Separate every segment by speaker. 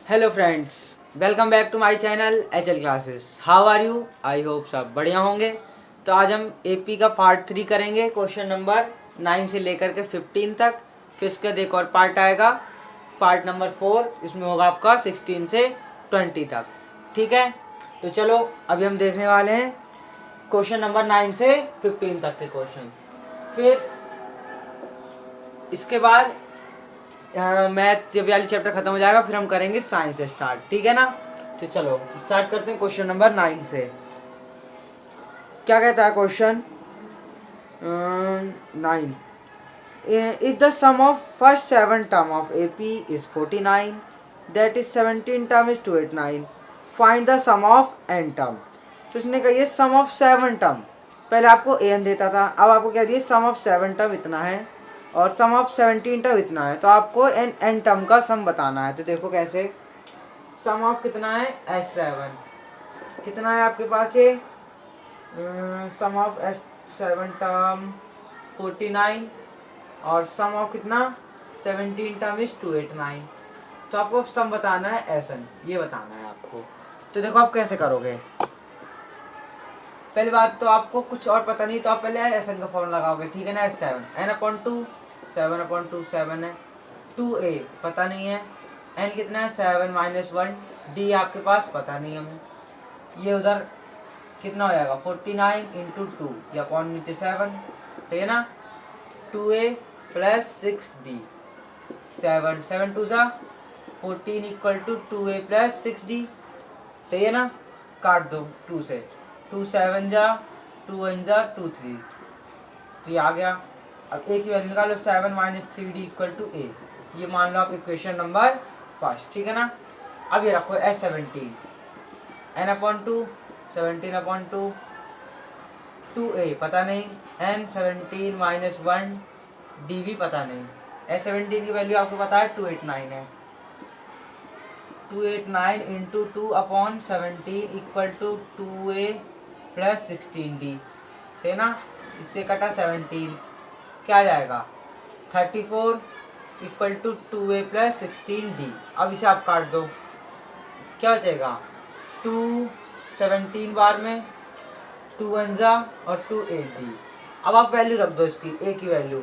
Speaker 1: Hello friends, welcome back to my channel HL classes. How are you? I hope सब बढ़िया होंगे। तो आज हम एपी का पार्ट 3 करेंगे, क्वेश्चन नंबर 9 से लेकर के 15 तक। फिर इसके बाद एक और पार्ट आएगा, पार्ट नंबर 4। इसमें होगा आपका 16 से 20 तक। ठीक है, तो चलो अभी हम देखने वाले हैं क्वेश्चन नंबर 9 से 15 तक के क्वेश्चन। फिर इसके बाद मैथ जब वाली चैप्टर खत्म हो जाएगा, फिर हम करेंगे साइंस से स्टार्ट। ठीक है ना? तो चलो स्टार्ट करते हैं क्वेश्चन नंबर 9 से। क्या कहता है question 9? If the sum of first 7 term of AP is 49, that is 17 term is 289, find the sum of n term. तो इसने कही सम ऑफ 7 टर्म। पहले आपको एन देता था, अब आपको क्या दिया, सम ऑफ 7 टर्म इतना है और सम ऑफ 17 टर्म इतना है। तो आपको एन टर्म का सम बताना है। तो देखो कैसे, सम ऑफ कितना है S7, कितना है आपके पास ये सम ऑफ S7 टर्म 49 और सम ऑफ कितना 17 टर्म इज 289। तो आपको सम बताना है SN, ये बताना है आपको। तो देखो आप कैसे करोगे। पहली बात तो आपको कुछ और पता नहीं, तो आप पहले SN का फॉर्मूला लगाओगे। ठीक है ना? S7 N/2, 7/2 7 है। 2A पता नहीं है, N कितना है 7 - 1, D आपके पास पता नहीं हमें। ये उधर कितना हो जाएगा 49 × 2 या अपॉन नीचे 7, सही है ना? 2A + 6D, 7 7 2 14 = 2A + 6D, सही है ना? काट दो 2 से, 2 7 2 1 2 3, तो ये आ गया। अब A की वैल्यू निकालो, 7 - 3D = A। ये मान लो आप इक्वेशन नंबर फर्स्ट। ठीक है ना? अब ये रखो S17 N/2, 17/2, 2A पता नहीं, N 17 - 1 D भी पता नहीं। S17 की वैल्यू आपको पता है 289 है। 289 × 2/17 = 2A + 16D, सही ना? इससे कटा 17, क्या आ जाएगा 34 = 2A + 16D। अब इसे आप काट दो, क्या बचेगा 2 17 बार में, 2 1 और 2 8D। अब आप वैल्यू रख दो इसकी, A की वैल्यू।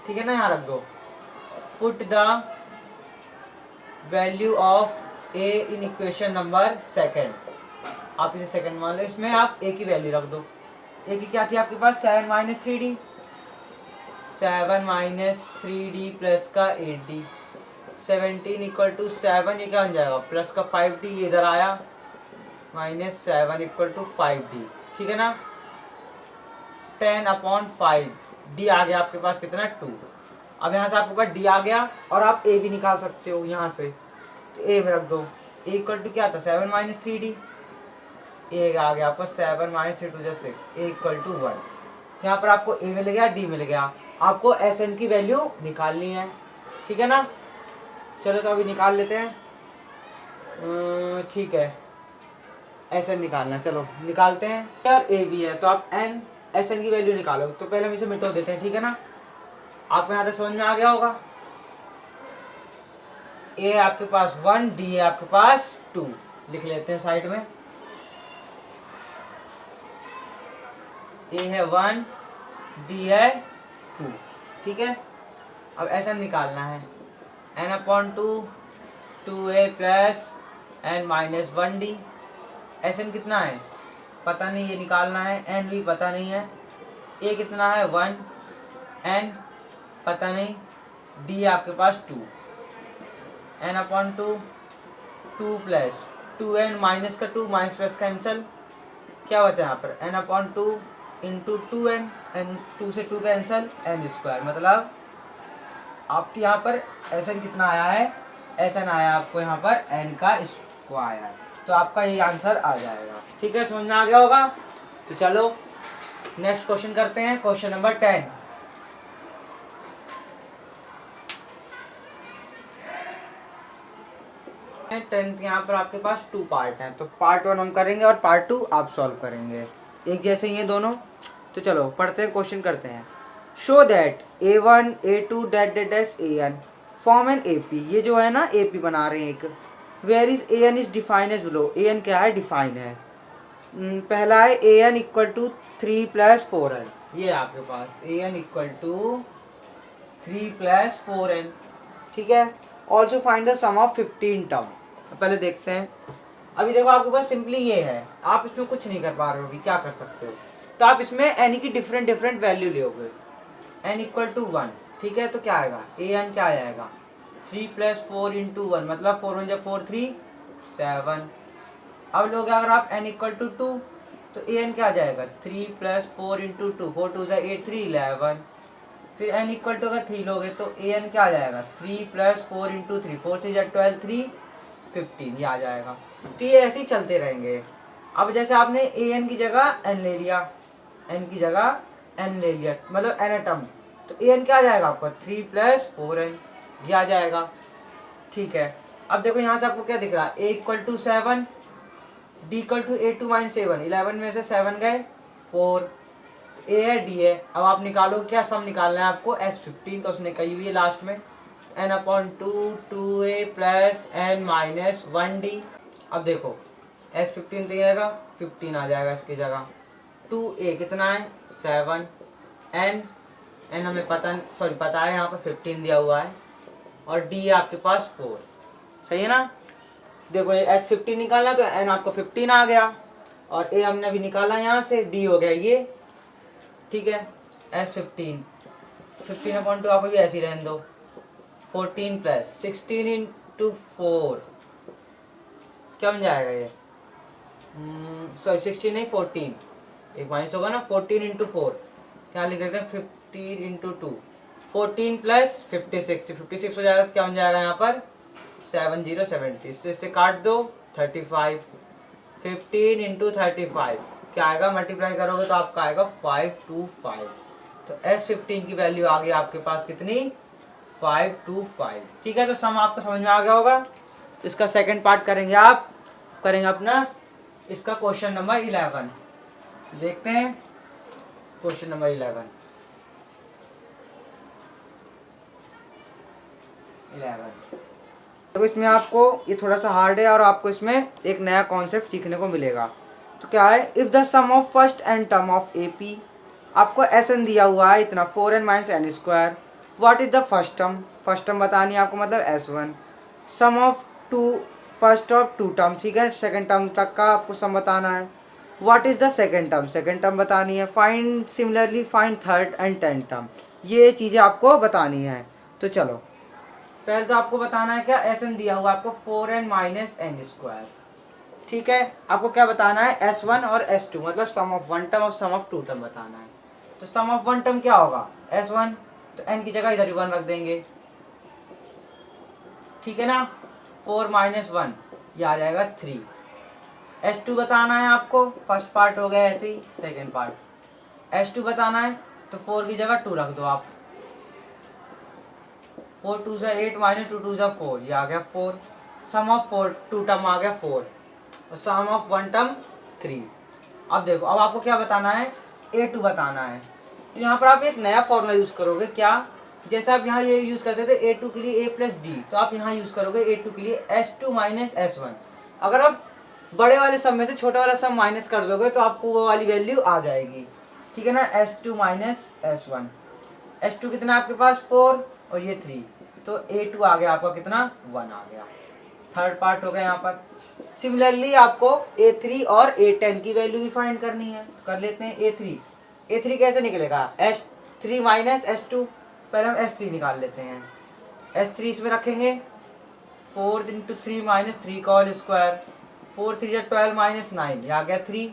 Speaker 1: ठीक है ना? यहाँ रख दो, put the value of A in equation number second. आप इसे सेकंड मान लो, इसमें आप A की वैल्यू रख दो। A की क्या थी आपके पास 7 - 3D, 7 - 3D प्लस का 8D, 17 = 7, ये क्या बन जाएगा प्लस का 5D, ये इधर आया -7 = 5D। ठीक है ना? 10/5 D आ गया आपके पास कितना 2। अब यहाँ से आपके पास D आ गया और आप A भी निकाल सकते हो यहाँ से, तो A में रख दो। A = क्या था 7 - 3D, A आ गया आपको 7 - 3 2 6, A = 1। यहाँ पर आपको A मिल गया, D मिल गया। आपको SN की वैल्यू निकालनी है। ठीक है ना? चलो तो अभी निकाल लेते हैं। ठीक है, SN निकालना, चलो निकालते हैं। यार A भी है तो आप SN की वैल्यू निकालो। तो पहले हम इसे मिटो देते हैं। ठीक है ना? आपको यहाँ तक समझ में आ गया होगा। A आपके पास 1, D है आपके पास 2, लिख लेते हैं साइड में। A है 1, D है 2। ठीक है? अब SN निकालना है, N/2 2A + N - 1D। SN कितना है पता नहीं, ये निकालना है। N भी पता नहीं है। A कितना है 1, N पता नहीं, D आपके पास 2, N/2 2 + 2N माइनस का 2 माइनस प्लस कैंसिल, क्या बचा यहाँ पर N/2 × 2N, N 2 से 2 कैंसिल, N²। मतलब आपके यहाँ पर SN कितना आया है, SN आया आपको यहाँ पर N का स्क्वायर। तो आपका ये आंसर आ जाएगा। ठीक है, समझ में आ गया होगा। तो चलो नेक्स्ट क्वेश्चन करते हैं, क्वेश्चन नंबर 10। 10th यहाँ पर आपके पास 2 पार्ट हैं, तो पार्ट 1 हम करेंगे और पार्ट 2 आप सॉल्व करेंगे। एक जैसे ही ये दोनों। तो चलो पढ़ते हैं, क्वेश्चन करते हैं। Show that A1 A2 dot dot dash AN form an AP। ये जो है ना AP बना रहे हैं एक, where is a n is define as below, a n क्या है, डिफाइन है। पहला है ए एन इक्वल टू 3 + 4n, ये आपके पास a n equal to 3 + 4n, ठीक है। Also find the sum of 15 term, पहले देखते हैं। अभी देखो आपके पास सिंपली ये है, आप इसमें कुछ नहीं कर पा रहे हो, अभी क्या कर सकते हो, तो आप इसमें एन की डिफरेंट डिफरेंट वैल्यू लोगे, एन इक्वल टू 1, ठीक है। तो क्या आएगा, ए एन क्या आ जाएगा, 3 + 4 × 1, मतलब 4 × 4 3 7। अब लोग अगर आप n इक्वल टू 2, तो ए एन क्या आ जाएगा, 3 + 4 × 2, 4 2 8 3 11। फिर n इक्वल टू अगर 3 लोगे तो ए एन क्या आ जाएगा, 3 + 4 × 3, 4 3 12 3 15, ये आ जाएगा। तो ये ऐसे ही चलते रहेंगे। अब जैसे आपने ए एन की जगह n ले लिया, n की जगह n ले लिया, मतलब n टर्म, तो ए एन क्या आ जाएगा आपका, 3 + 4n, ये आ जाएगा, ठीक है। अब देखो यहाँ से आपको क्या दिख रहा है, a equal to 7, d equal to A2 - 7, 11 में से 7 गए 4, a है d है। अब आप निकालो, क्या सम निकालना है आपको, S15 का उसने कही हुई है लास्ट में, n/2 2a + n - 1d। अब देखो S15 तो ये आएगा 15 आ जाएगा इसकी जगह, 2a कितना है 7, n हमें पता है, यहाँ पर 15 दिया हुआ है, और d है आपके पास 4, सही है ना। देखो ये S15 निकालना, तो n आपको 15 आ गया, और a हमने अभी निकाला यहाँ से, d हो गया ये, ठीक है। S15 15/2 आपको भी ऐसे ही रहने दो, 14 + 16 × 4, क्या बन जाएगा ये, सॉरी 16 नहीं 14, एक माइनस होगा ना, 14 × 4, क्या लिख देते हैं 15 × 2, 14 + 56 हो जाएगा, तो क्या बन जाएगा यहाँ पर 7070, इससे काट दो 35, 15 × 35 क्या आएगा, मल्टीप्लाई करोगे तो आपका आएगा 525। तो S15 की वैल्यू आ गई आपके पास कितनी, 525, ठीक है। तो सम आपको समझ में आ गया होगा। इसका सेकंड पार्ट करेंगे, आप करेंगे अपना इसका क्वेश्चन नंबर 11। तो देखते हैं क्वेश्चन नंबर 11। देखो इसमें आपको ये थोड़ा सा हार्ड है, और आपको इसमें एक नया कॉन्सेप्ट सीखने को मिलेगा। तो क्या है, if the sum of first n term of a p, आपको एस एन दिया हुआ है इतना 4n - n², what is the first term, first term बतानी है आपको, मतलब S1। Sum of first of 2 term, ठीक है, सेकंड टर्म तक का आपको सम बताना है। What is the second term, second term बतानी है। Find similarly find third and 10th term, ये चीज़ें आपको बतानी है। तो चलो पहले तो आपको बताना है क्या, एस एन दिया हुआ आपको 4n - n², ठीक है। आपको क्या बताना है, S1 और S2, मतलब सम ऑफ 1 टर्म और सम ऑफ 2 टर्म बताना है। तो सम ऑफ 1 टर्म क्या होगा, S1, तो n की जगह इधर ही 1 रख देंगे, ठीक है ना। 4 - 1 ये आ जाएगा 3। S2 बताना है आपको, फर्स्ट पार्ट हो गया ऐसे ही, सेकेंड पार्ट S2 बताना है, तो 4 की जगह 2 रख दो आप, 4 2 से 8 - 2 2 से 4, ये आ गया 4। सम ऑफ 2 टर्म आ गया 4, और सम ऑफ 1 टर्म 3। अब देखो, अब आपको क्या बताना है, A2 बताना है। तो यहाँ पर आप एक नया फॉर्मूला यूज़ करोगे, क्या, जैसे आप यहाँ ये यूज़ करते थे A2 के लिए A + D, तो आप यहाँ यूज़ करोगे A2 के लिए S2 - S1। अगर आप बड़े वाले सम में से छोटा वाला सम माइनस कर दोगे तो आपको वो वाली वैल्यू आ जाएगी, ठीक है ना। S2 - S1, S2 कितना आपके पास 4 और ये 3, तो A2 आ गया आपका कितना 1 आ गया। थर्ड पार्ट हो गया यहाँ पर। सिमिलरली आपको A3 और A10 की वैल्यू भी फाइंड करनी है, तो कर लेते हैं A3 कैसे निकलेगा, S3 - S2, पहले हम S3 निकाल लेते हैं। S3 इसमें रखेंगे 4 × 3 - 3 का होल स्क्वायर, 4 3 12 - 9, ये आ गया 3।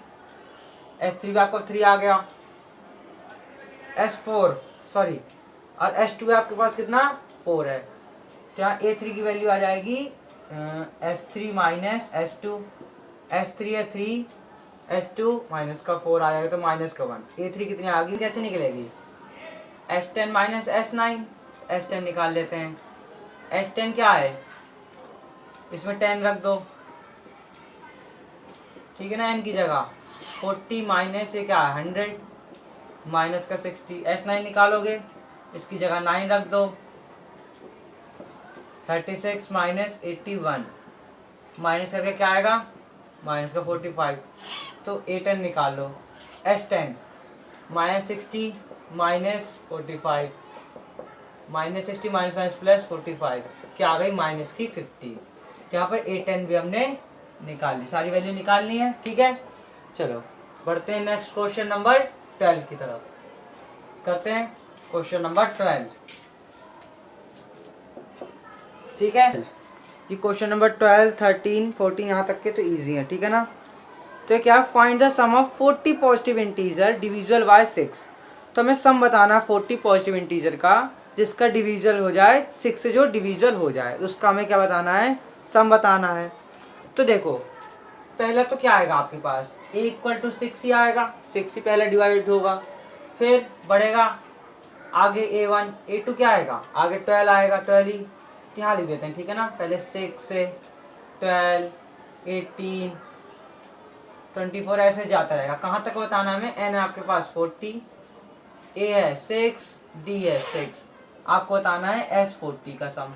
Speaker 1: S3 भी आपको 3 आ गया। S4 सॉरी, और S2 आपके पास कितना 4 है, तो यहाँ A3 की वैल्यू आ जाएगी S3 - S2, S3 है 3, S2 माइनस का 4 आ जाएगा, तो -1। A3 कितनी आ गई, कैसे निकलेगी, S10 - S9, S10 निकाल लेते हैं। S10 क्या है, इसमें 10 रख दो, ठीक है ना, n की जगह 40 माइनस ये क्या है 100, माइनस का 60। S9 निकालोगे, इसकी जगह 9 रख दो, 36 - 81, माइनस करके क्या आएगा, माइनस का 45, तो A10 निकाल लो। S10 -60 -45, -60 माइनस माइनस प्लस 45, क्या आ गई माइनस की 50। यहाँ पर A10 भी हमने निकाल ली, सारी वैल्यू निकालनी है, ठीक है। चलो बढ़ते हैं नेक्स्ट क्वेश्चन नंबर 12 की तरफ, करते हैं क्वेश्चन नंबर 12, ठीक है। ये क्वेश्चन नंबर 12, 13, 14 यहाँ तक के तो इजी है, ठीक है ना। तो क्या, find the sum of 40 positive integer divisible by 6। तो हमें सम बताना है 40 पॉजिटिव इंटीजर का जिसका डिविजिबल हो जाए 6 से, जो डिविजिबल हो जाए उसका हमें क्या बताना है, सम बताना है। तो देखो पहला तो क्या आएगा आपके पास, a = 6 ही आएगा, 6 ही पहले डिवाइड होगा, फिर बढ़ेगा आगे A1, A2 क्या आएगा, आगे 12 आएगा, 12 ही यहाँ लिख देते हैं, ठीक है ना। पहले 6 से 12, 18, 24 ऐसे जाता रहेगा। कहाँ तक बताना हमें, n है आपके पास 40, a है 6, d है 6, आपको बताना है s 40 का सम।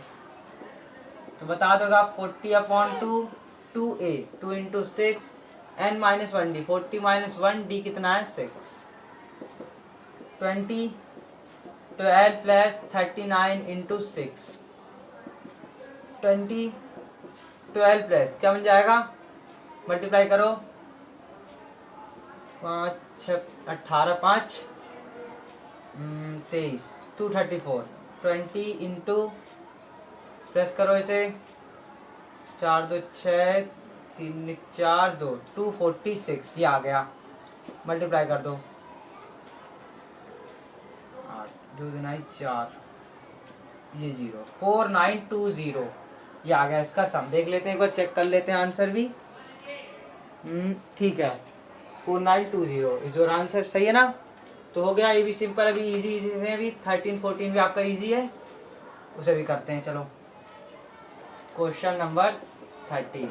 Speaker 1: तो बता दोगे आप 40/2, 2a, 2 × 6, n - 1d, 40 - 1d कितना है 6, 20, 12 + 39 × 6, 20, 12 प्लस क्या बन जाएगा, मल्टीप्लाई करो, 5 6 18 5 23, 234, 20 इंटू प्लस करो इसे, 4 2 6, 3 4 2, 246 ये आ गया, मल्टीप्लाई कर दो, 8 2 9 4, ये 0, 4920 ये आ गया इसका सम। देख लेते हैं एक बार, चेक कर लेते हैं आंसर भी, ठीक है 4920 इज योर आंसर, सही है ना। तो हो गया, ये भी सिंपल, अभी इजी इजी से, अभी 13 14 भी आपका इजी है, उसे भी करते हैं। चलो क्वेश्चन नंबर 13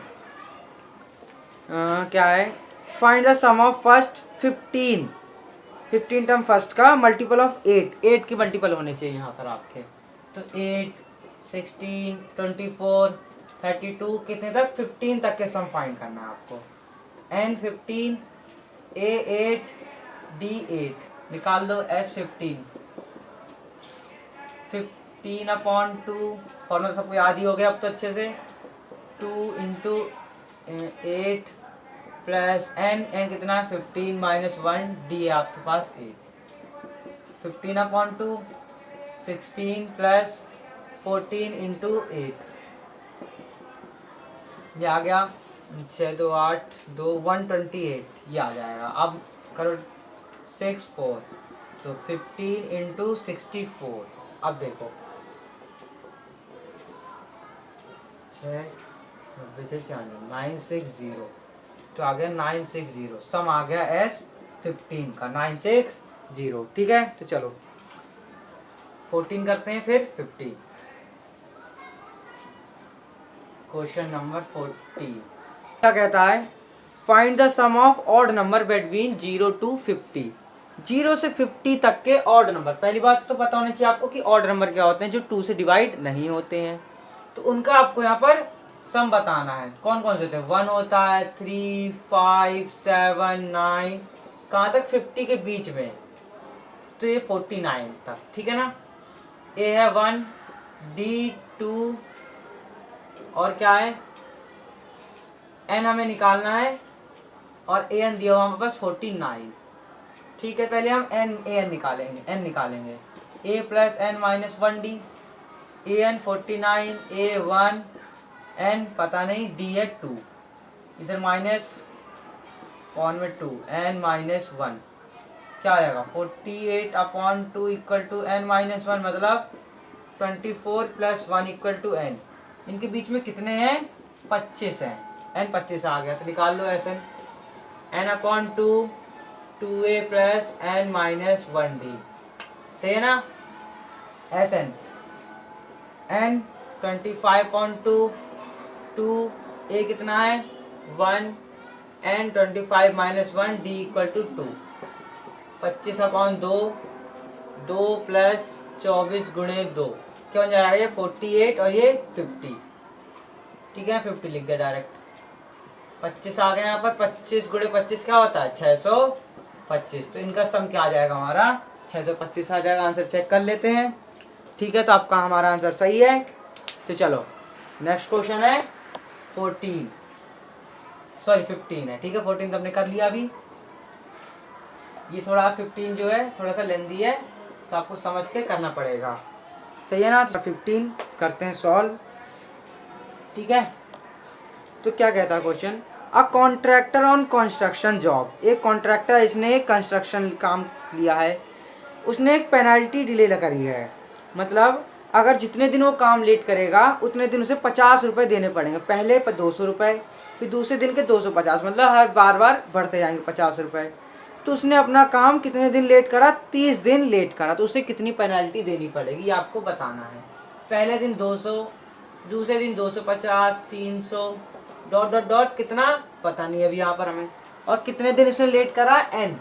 Speaker 1: क्या है, find the sum of first 15 term first का मल्टीपल ऑफ 8 की मल्टीपल होने चाहिए यहाँ पर आपके। तो 8 16 24 32 कितने तक, 15 तक के सम फाइंड करना है आपको। n 15, a 8, d 8 निकाल दो, s 15, 15/2 फॉर्मूला सबको याद ही हो गया अब तो अच्छे से, 2 × 8 प्लस n कितना है 15 - 1 d है आपके पास 8, 15/2 16 प्लस 14 × 8 ये आ गया, 6 2 8 2 128 ये आ जाएगा। अब करो 6 4, तो 15 × 64, अब देखो 6 960, तो आ गया 960, सम आ गया S 15 का 960, ठीक है। तो चलो 14 करते हैं, फिर 50, क्वेश्चन नंबर 40 क्या कहता है, find the sum of odd number between 0 to 50, 0 से 50 तक के ऑड नंबर। पहली बात तो पता होनी चाहिए आपको कि ऑड नंबर क्या होते हैं, जो 2 से डिवाइड नहीं होते हैं, तो उनका आपको यहाँ पर सम बताना है। कौन कौन से होते हैं, 1 होता है, 3 5 7 9, कहाँ तक 50 के बीच में, तो ये 49 तक, ठीक है ना। ए है 1, डी 2, और क्या है n हमें निकालना है, और ए एन दिया हुआ हमारे पास 49, ठीक है। पहले हम n निकालेंगे, a + n - 1d, an 49, a 1, n पता नहीं, d है 2, इधर माइनस कॉन में 2, n - 1 क्या आएगा 48/2 = n - 1, मतलब 24 + 1 = n। इनके बीच में कितने हैं, 25 हैं, n 25 आ गया, तो निकाल लो Sn, n/2 2a + n - 1d, सही है ना। Sn n 25/2, 2a कितना है 1, n 25 - 1 d = 2, 25/2, 2 + 24 × 2 क्या बन जाएगा, ये 48 और ये 50, ठीक है, 50 लिख दिया डायरेक्ट। 25 आ गया यहाँ पर, 25 गुणे 25 क्या होता है 625। तो इनका सम क्या आ जाएगा हमारा 625 आ जाएगा। आंसर चेक कर लेते हैं। ठीक है, तो आपका हमारा आंसर सही है। तो चलो नेक्स्ट क्वेश्चन है 15 है। ठीक है, 14 तो हमने कर लिया अभी। ये थोड़ा 15 जो है थोड़ा सा लेंदी है, तो आपको समझ के करना पड़ेगा, सही है ना। तो 15 करते हैं सॉल्व। ठीक है, तो क्या कहता है question, a contractor on construction job. एक कॉन्ट्रैक्टर, इसने एक कंस्ट्रक्शन काम लिया है, उसने एक पेनल्टी डिले करी है। मतलब अगर जितने दिन वो काम लेट करेगा उतने दिन उसे 50 रुपये देने पड़ेंगे। पहले 200 रुपये, फिर दूसरे दिन के 250, मतलब हर बार बढ़ते जाएंगे 50 रुपये। तो उसने अपना काम कितने दिन लेट करा, 30 दिन लेट करा, तो उसे कितनी पेनल्टी देनी पड़ेगी ये आपको बताना है। पहले दिन 200, दूसरे दिन 250, 300 डॉट डॉट डॉट कितना पता नहीं अभी यहाँ पर हमें। और कितने दिन इसने लेट करा, n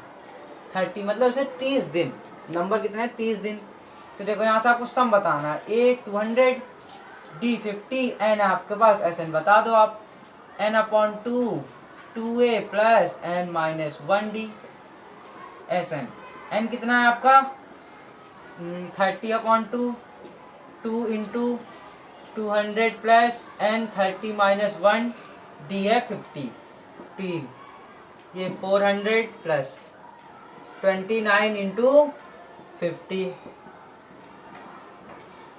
Speaker 1: 30, मतलब उसने 30 दिन, नंबर कितने 30 दिन। तो देखो यहाँ से आपको सम बताना है, a 200, d 50, n आपके पास sn बता दो आप, n/2 2a plus n minus 1d sn। n कितना है आपका 30/2, 2 into 200 plus n 30 minus 1 d है 50, 3 ये 400 प्लस 29 इंटू 50,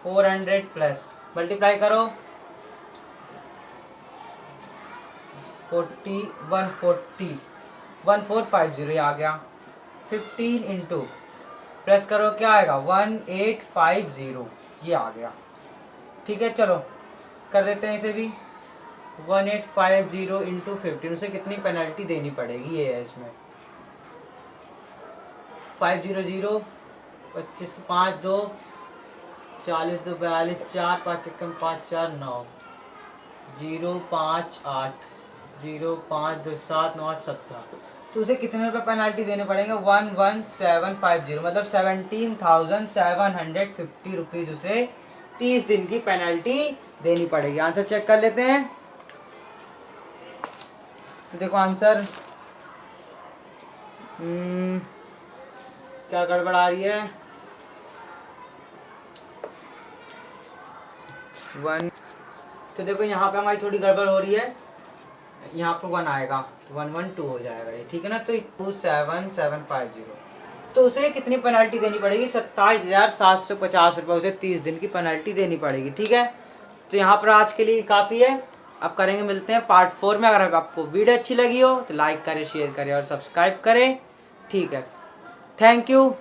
Speaker 1: 400 प्लस मल्टीप्लाई करो 1450 आ गया। 15 इंटू प्लस करो क्या आएगा 1850, ये आ गया। ठीक है, चलो कर देते हैं इसे भी। 1850 इंटू 15, उसे कितनी पेनल्टी देनी पड़ेगी ये है इसमें। 500, 25 5 2 40 2 42, 4 5 1 5 4 9, 0 5 8, 0 5 2 7 9 8 17। तो उसे कितने रुपए पेनल्टी देने पड़ेंगे 11750, मतलब 17,750 रुपीज उसे 30 दिन की पेनल्टी देनी पड़ेगी। आंसर चेक कर लेते हैं। तो देखो आंसर क्या गड़बड़ आ रही है, 1। तो देखो यहाँ पे हमारी थोड़ी गड़बड़ हो रही है, यहाँ पे 1 आएगा, 112 हो जाएगा ये, ठीक है ना। तो 27750, तो उसे कितनी पेनल्टी देनी पड़ेगी 27,750 रुपये, उसे 30 दिन की पेनल्टी देनी पड़ेगी। ठीक है, तो यहाँ पर आज के लिए काफ़ी है। अब करेंगे, मिलते हैं पार्ट 4 में। अगर आपको वीडियो अच्छी लगी हो तो लाइक करें, शेयर करें और सब्सक्राइब करें। ठीक है, थैंक यू।